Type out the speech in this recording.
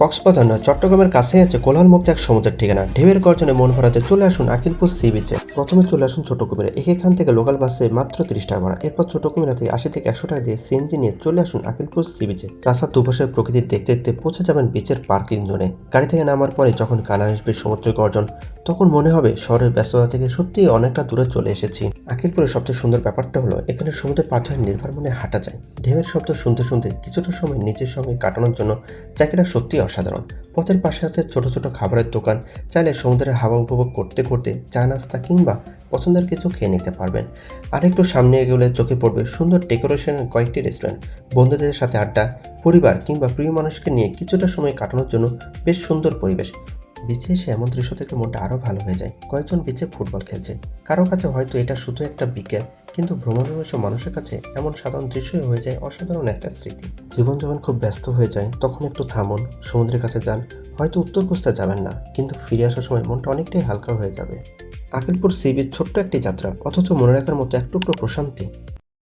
কক্সবাজার নয়, চট্টগ্রামের কাছেই আছে কোলাহলমুক্ত এক সমুদ্রের ঠিকানা। ঢেউয়ের গর্জনে মন ভরাতে চলে আসুন আকিলপুর সি বিচে। প্রথমে চলে আসুন ছোট কুমিরে। এখান থেকে লোকাল বাসে মাত্র 30 টাকা ভাড়া। এরপর ছোট কুমিরা থেকে 80 থেকে 100 টাকা দিয়ে সিএনজি নিয়ে চলে আসুন আকিলপুর সি বিচে। রাস্তার দুপাশের প্রকৃতি দেখতে দেখতে পৌঁছে যাবেন বিচের পার্কিং জোনে। গাড়ি থেকে নামার পরে যখন কানে আসবে সমুদ্রের গর্জন, তখন মনে হবে শহরের ব্যস্ততা থেকে সত্যিই অনেকটা দূরে চলে এসেছি। আকিলপুরের সবচেয়ে সুন্দর ব্যাপারটা হলো এখানে সমুদ্রের পাড়ে নির্ভর মনে হাঁটা যায়। ঢেউয়ের শব্দ শুনতে শুনতে কিছুটা সময় নিজের সঙ্গে কাটানোর জন্য জায়গাটা সত্যিই অসাধারণ। পথের পাশে আছে ছোট ছোট খাবারের দোকান। চাইলে সমুদ্রের হাওয়া উপভোগ করতে করতে চা নাস্তা কিংবা পছন্দের কিছু খেয়ে নিতে পারবেন। আর একটু সামনে এগোলে চোখে পড়বে সুন্দর ডেকোরেশনের কয়েকটি রেস্টুরেন্ট। বন্ধুদের সাথে আড্ডা, পরিবার কিংবা প্রিয় মানুষকে নিয়ে কিছুটা সময় কাটানোর জন্য বেশ সুন্দর পরিবেশ। বিচে এসে এমন দৃশ্য থেকে মনটা আরও ভালো হয়ে যায়। কয়েকজন বিচে ফুটবল খেলছে। কারো কাছে হয়তো এটা শুধু একটা বিকেল, কিন্তু ভ্রমণপিপাসু মানুষের কাছে এমন সাধারণ দৃশ্যই হয়ে যায় অসাধারণ একটা স্মৃতি। জীবন যখন খুব ব্যস্ত হয়ে যায় তখন একটু থামুন, সমুদ্রের কাছে যান। হয়তো উত্তর খুঁজতে যাবেন না, কিন্তু ফিরে আসার সময় মনটা অনেকটাই হালকা হয়ে যাবে। আকিলপুর সি বিচ ছোট্ট একটি যাত্রা, অথচ মনে রাখার মতো এক টুকরো প্রশান্তি।